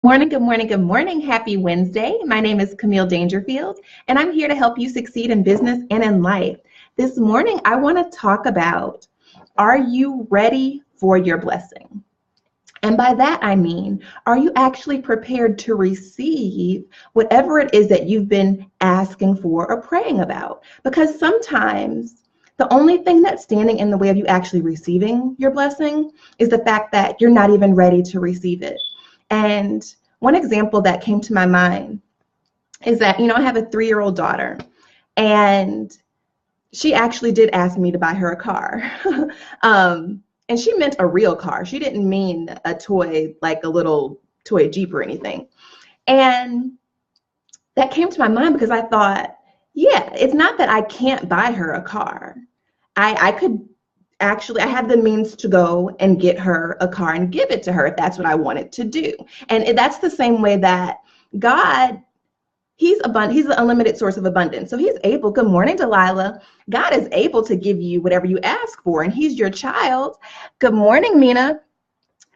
Morning, good morning, good morning. Happy Wednesday. My name is Camille Dangerfield, and I'm here to help you succeed in business and in life. This morning, I want to talk about, are you ready for your blessing? And by that, I mean, are you actually prepared to receive whatever it is that you've been asking for or praying about? Because sometimes the only thing that's standing in the way of you actually receiving your blessing is the fact that you're not even ready to receive it. And one example that came to my mind is that, I have a 3-year-old daughter, and she actually did ask me to buy her a car. And she meant a real car. She didn't mean a toy, like a little toy Jeep or anything. And that came to my mind because I thought, yeah, it's not that I can't buy her a car. I could actually, I have the means to go and get her a car and give it to her if that's what I wanted to do. And that's the same way that God, He's an unlimited source of abundance. So He's able, good morning, Delilah. God is able to give you whatever you ask for, and He's your child. Good morning, Mina.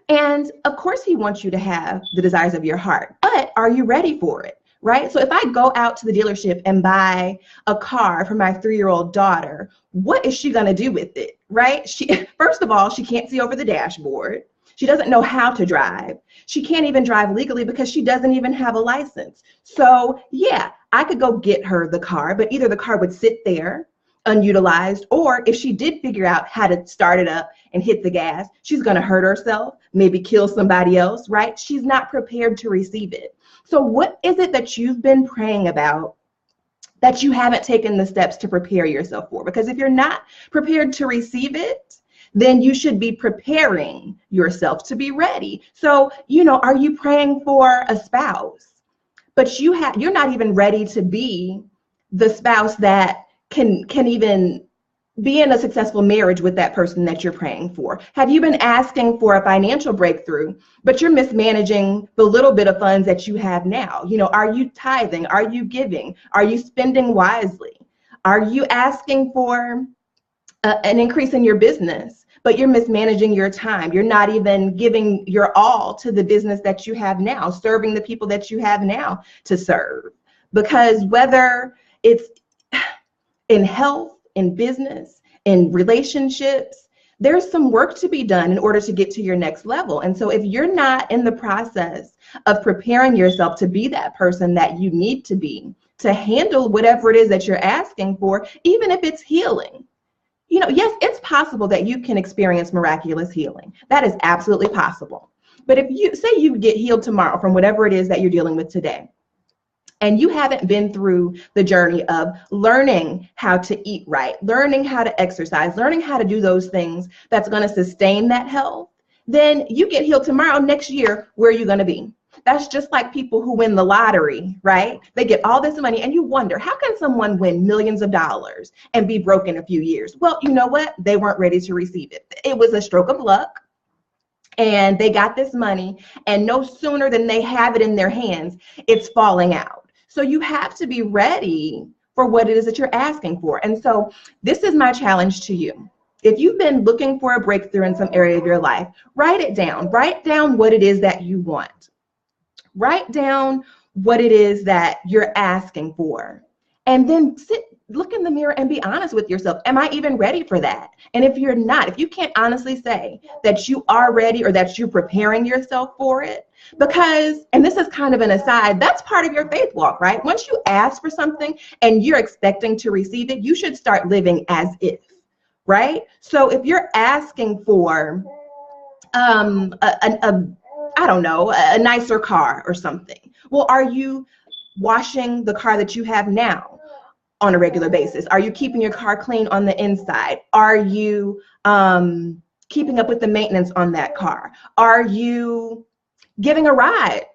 And of course, He wants you to have the desires of your heart, but are you ready for it? Right? So if I go out to the dealership and buy a car for my 3-year-old daughter, what is she going to do with it? Right? First of all, she can't see over the dashboard. She doesn't know how to drive. She can't even drive legally because she doesn't even have a license. So yeah, I could go get her the car, but either the car would sit there unutilized, or if she did figure out how to start it up and hit the gas, she's going to hurt herself, maybe kill somebody else, right? She's not prepared to receive it. So what is it that you've been praying about that you haven't taken the steps to prepare yourself for? Because if you're not prepared to receive it, then you should be preparing yourself to be ready. So, are you praying for a spouse, but you're not even ready to be the spouse that can even be in a successful marriage with that person that you're praying for? Have you been asking for a financial breakthrough, but you're mismanaging the little bit of funds that you have now? Are you tithing? Are you giving? Are you spending wisely? Are you asking for an increase in your business, but you're mismanaging your time? You're not even giving your all to the business that you have now, serving the people that you have now to serve. Because whether it's in health, in business, in relationships, there's some work to be done in order to get to your next level. And so if you're not in the process of preparing yourself to be that person that you need to be, to handle whatever it is that you're asking for, even if it's healing, yes, it's possible that you can experience miraculous healing. That is absolutely possible. But if you say you get healed tomorrow from whatever it is that you're dealing with today, and you haven't been through the journey of learning how to eat right, learning how to exercise, learning how to do those things that's going to sustain that health, then you get healed tomorrow. Next year, where are you going to be? That's just like people who win the lottery, right? They get all this money, and you wonder, how can someone win millions of dollars and be broke in a few years? Well, you know what? They weren't ready to receive it. It was a stroke of luck, and they got this money, and no sooner than they have it in their hands, it's falling out. So you have to be ready for what it is that you're asking for. And so this is my challenge to you. If you've been looking for a breakthrough in some area of your life, write it down. Write down what it is that you want. Write down what it is that you're asking for. And then look in the mirror and be honest with yourself. Am I even ready for that? And if you're not, if you can't honestly say that you are ready or that you're preparing yourself for it, because, and this is kind of an aside, that's part of your faith walk, right? Once you ask for something and you're expecting to receive it, you should start living as if, right? So if you're asking for I don't know, a nicer car or something, well, are you washing the car that you have now on a regular basis? Are you keeping your car clean on the inside? Are you keeping up with the maintenance on that car? Are you giving a ride?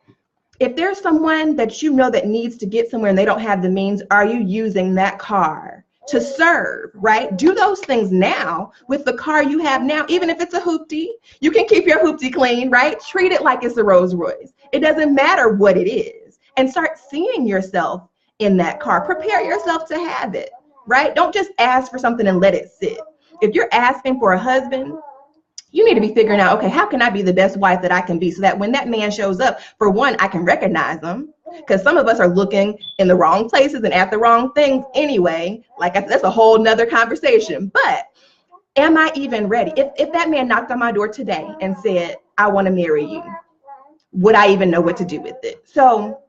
If there's someone that you know that needs to get somewhere and they don't have the means, are you using that car to serve, right? Do those things now with the car you have now. Even if it's a hoopty, you can keep your hoopty clean, right? Treat it like it's a Rolls Royce. It doesn't matter what it is. And start seeing yourself in that car. Prepare yourself to have it, right? Don't just ask for something and let it sit. If you're asking for a husband, You need to be figuring out, okay, how can I be the best wife that I can be so that when that man shows up, for one, I can recognize him. Because some of us are looking in the wrong places and at the wrong things anyway. Like, that's a whole nother conversation. But am I even ready? If that man knocked on my door today and said, I want to marry you, would I even know what to do with it? So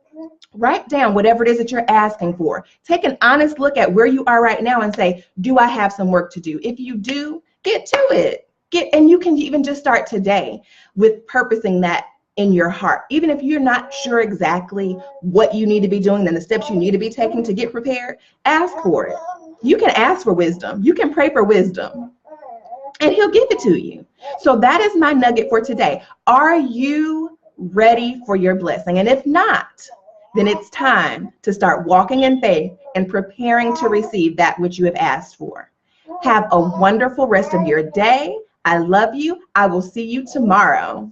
write down whatever it is that you're asking for. Take an honest look at where you are right now and say, do I have some work to do? If you do, get to it. And you can even just start today with purposing that in your heart. Even if you're not sure exactly what you need to be doing and the steps you need to be taking to get prepared, ask for it. You can ask for wisdom. You can pray for wisdom, and he'll give it to you. So that is my nugget for today. Are you ready for your blessing? And if not, then it's time to start walking in faith and preparing to receive that which you have asked for. Have a wonderful rest of your day. I love you. I will see you tomorrow.